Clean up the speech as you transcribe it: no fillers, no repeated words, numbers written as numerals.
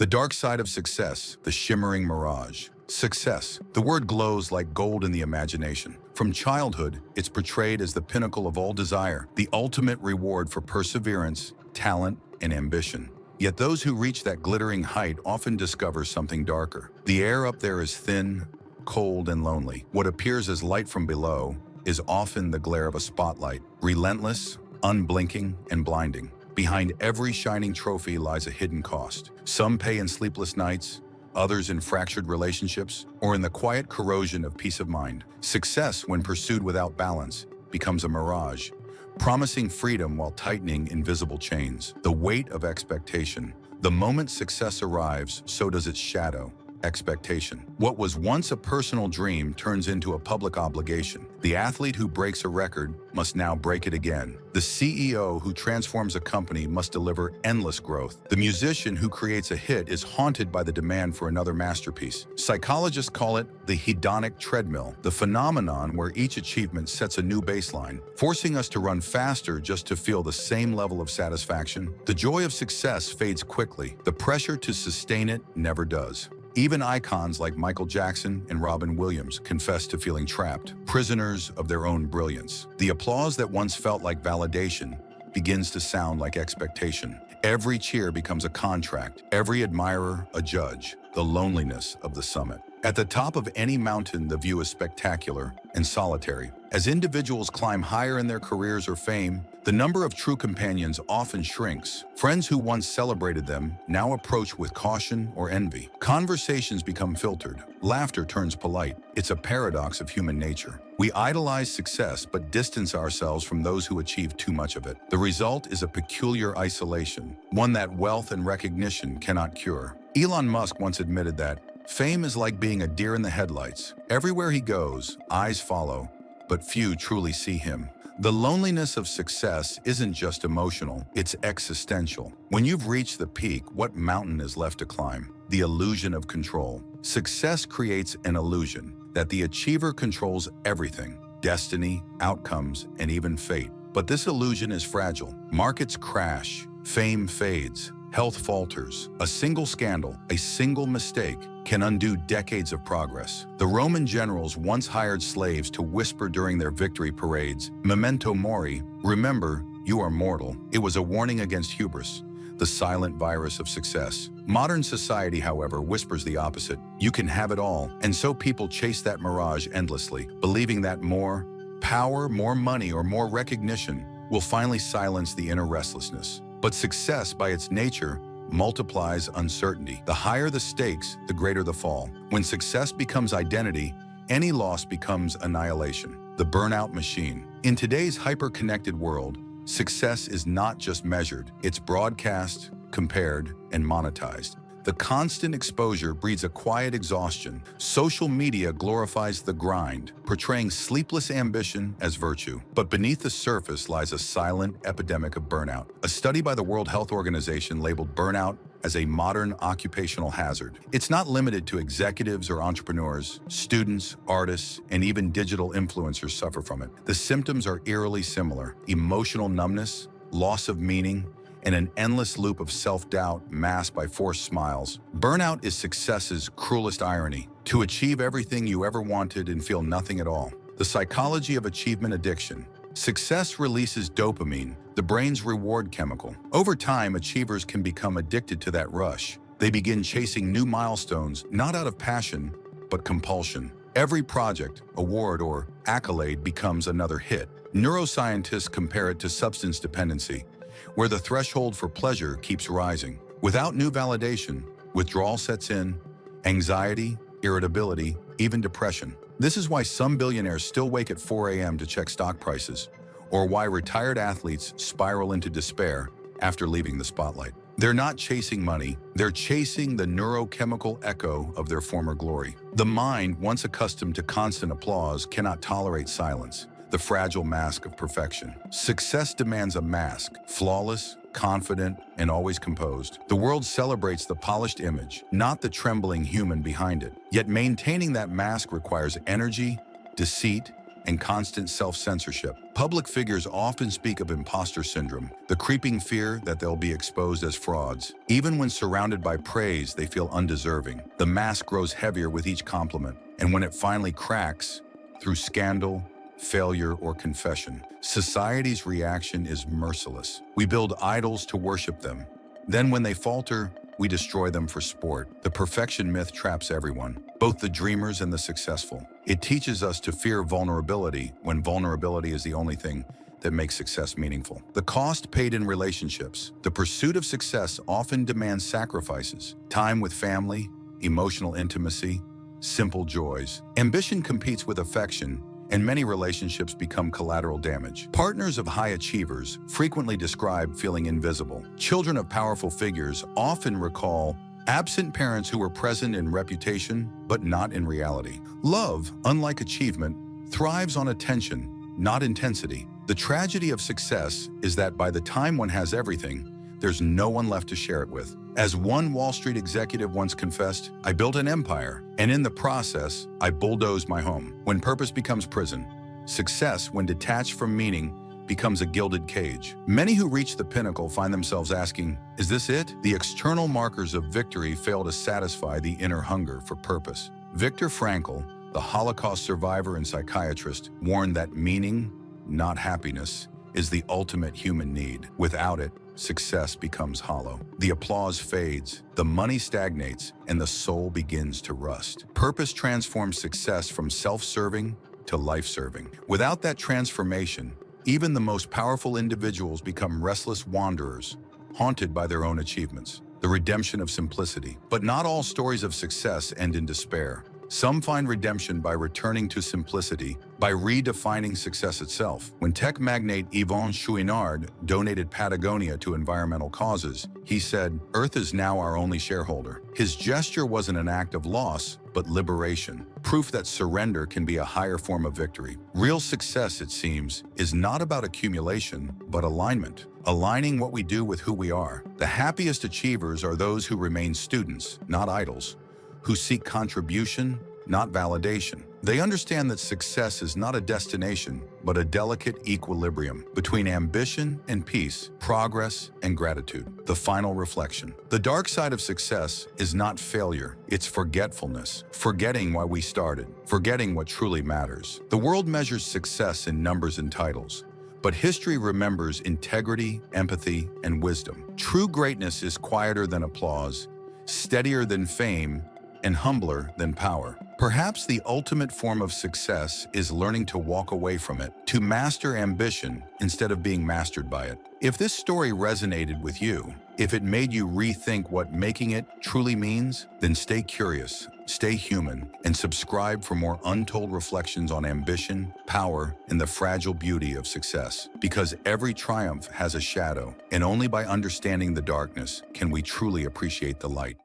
The dark side of success, the shimmering mirage. Success. The word glows like gold in the imagination. From childhood, it's portrayed as the pinnacle of all desire, the ultimate reward for perseverance, talent, and ambition. Yet those who reach that glittering height often discover something darker. The air up there is thin, cold, and lonely. What appears as light from below is often the glare of a spotlight, relentless, unblinking, and blinding. Behind every shining trophy lies a hidden cost. Some pay in sleepless nights, others in fractured relationships, or in the quiet corrosion of peace of mind. Success, when pursued without balance, becomes a mirage, promising freedom while tightening invisible chains. The weight of expectation. The moment success arrives, so does its shadow. Expectation. What was once a personal dream turns into a public obligation. The athlete who breaks a record must now break it again. The CEO who transforms a company must deliver endless growth. The musician who creates a hit is haunted by the demand for another masterpiece. Psychologists call it the hedonic treadmill, the phenomenon where each achievement sets a new baseline, forcing us to run faster just to feel the same level of satisfaction. The joy of success fades quickly. The pressure to sustain it never does. Even icons like Michael Jackson and Robin Williams confess to feeling trapped, prisoners of their own brilliance. The applause that once felt like validation begins to sound like expectation. Every cheer becomes a contract, every admirer a judge, the loneliness of the summit. At the top of any mountain, the view is spectacular and solitary. As individuals climb higher in their careers or fame, the number of true companions often shrinks. Friends who once celebrated them now approach with caution or envy. Conversations become filtered. Laughter turns polite. It's a paradox of human nature. We idolize success but distance ourselves from those who achieve too much of it. The result is a peculiar isolation, one that wealth and recognition cannot cure. Elon Musk once admitted that fame is like being a deer in the headlights. Everywhere he goes, eyes follow, but few truly see him. The loneliness of success isn't just emotional, it's existential. When you've reached the peak, what mountain is left to climb? The illusion of control. Success creates an illusion that the achiever controls everything, destiny, outcomes, and even fate. But this illusion is fragile. Markets crash, fame fades, health falters. A single scandal, a single mistake, can undo decades of progress. The Roman generals once hired slaves to whisper during their victory parades, "Memento mori," remember, you are mortal. It was a warning against hubris, the silent virus of success. Modern society, however, whispers the opposite. You can have it all. And so people chase that mirage endlessly, believing that more power, more money, or more recognition will finally silence the inner restlessness. But success, by its nature, multiplies uncertainty. The higher the stakes, the greater the fall. When success becomes identity, any loss becomes annihilation. The burnout machine. In today's hyper-connected world, success is not just measured, it's broadcast, compared, and monetized. The constant exposure breeds a quiet exhaustion. Social media glorifies the grind, portraying sleepless ambition as virtue. But beneath the surface lies a silent epidemic of burnout. A study by the World Health Organization labeled burnout as a modern occupational hazard. It's not limited to executives or entrepreneurs. Students, artists, and even digital influencers suffer from it. The symptoms are eerily similar: emotional numbness, loss of meaning, and an endless loop of self-doubt masked by forced smiles. Burnout is success's cruelest irony: to achieve everything you ever wanted and feel nothing at all. The psychology of achievement addiction. Success releases dopamine, the brain's reward chemical. Over time, achievers can become addicted to that rush. They begin chasing new milestones, not out of passion, but compulsion. Every project, award, or accolade becomes another hit. Neuroscientists compare it to substance dependency, where the threshold for pleasure keeps rising. Without new validation, withdrawal sets in, anxiety, irritability, even depression. This is why some billionaires still wake at 4 a.m. to check stock prices, or why retired athletes spiral into despair after leaving the spotlight. They're not chasing money, they're chasing the neurochemical echo of their former glory. The mind, once accustomed to constant applause, cannot tolerate silence, the fragile mask of perfection. Success demands a mask, flawless, confident, and always composed. The world celebrates the polished image, not the trembling human behind it. Yet maintaining that mask requires energy, deceit, and constant self-censorship. Public figures often speak of imposter syndrome, the creeping fear that they'll be exposed as frauds. Even when surrounded by praise, they feel undeserving. The mask grows heavier with each compliment, and when it finally cracks, through scandal, failure, or confession, society's reaction is merciless. We build idols to worship them. Then when they falter, we destroy them for sport. The perfection myth traps everyone, both the dreamers and the successful. It teaches us to fear vulnerability when vulnerability is the only thing that makes success meaningful. The cost paid in relationships. The pursuit of success often demands sacrifices, time with family, emotional intimacy, simple joys. Ambition competes with affection, and many relationships become collateral damage. Partners of high achievers frequently describe feeling invisible. Children of powerful figures often recall absent parents who were present in reputation, but not in reality. Love, unlike achievement, thrives on attention, not intensity. The tragedy of success is that by the time one has everything, there's no one left to share it with. As one Wall Street executive once confessed, "I built an empire, and in the process, I bulldozed my home." When purpose becomes prison, success, when detached from meaning, becomes a gilded cage. Many who reach the pinnacle find themselves asking, "Is this it?" The external markers of victory fail to satisfy the inner hunger for purpose. Viktor Frankl, the Holocaust survivor and psychiatrist, warned that meaning, not happiness, is the ultimate human need. Without it, success becomes hollow. The applause fades, the money stagnates, and the soul begins to rust. Purpose transforms success from self-serving to life-serving. Without that transformation, even the most powerful individuals become restless wanderers, haunted by their own achievements. The redemption of simplicity. But not all stories of success end in despair. Some find redemption by returning to simplicity, by redefining success itself. When tech magnate Yvon Chouinard donated Patagonia to environmental causes, he said, "Earth is now our only shareholder." His gesture wasn't an act of loss, but liberation, proof that surrender can be a higher form of victory. Real success, it seems, is not about accumulation, but alignment. Aligning what we do with who we are. The happiest achievers are those who remain students, not idols, who seek contribution, not validation. They understand that success is not a destination, but a delicate equilibrium between ambition and peace, progress and gratitude. The final reflection. The dark side of success is not failure, it's forgetfulness. Forgetting why we started, forgetting what truly matters. The world measures success in numbers and titles, but history remembers integrity, empathy, and wisdom. True greatness is quieter than applause, steadier than fame, and humbler than power. Perhaps the ultimate form of success is learning to walk away from it, to master ambition instead of being mastered by it. If this story resonated with you, if it made you rethink what making it truly means, then stay curious, stay human, and subscribe for more untold reflections on ambition, power, and the fragile beauty of success. Because every triumph has a shadow, and only by understanding the darkness can we truly appreciate the light.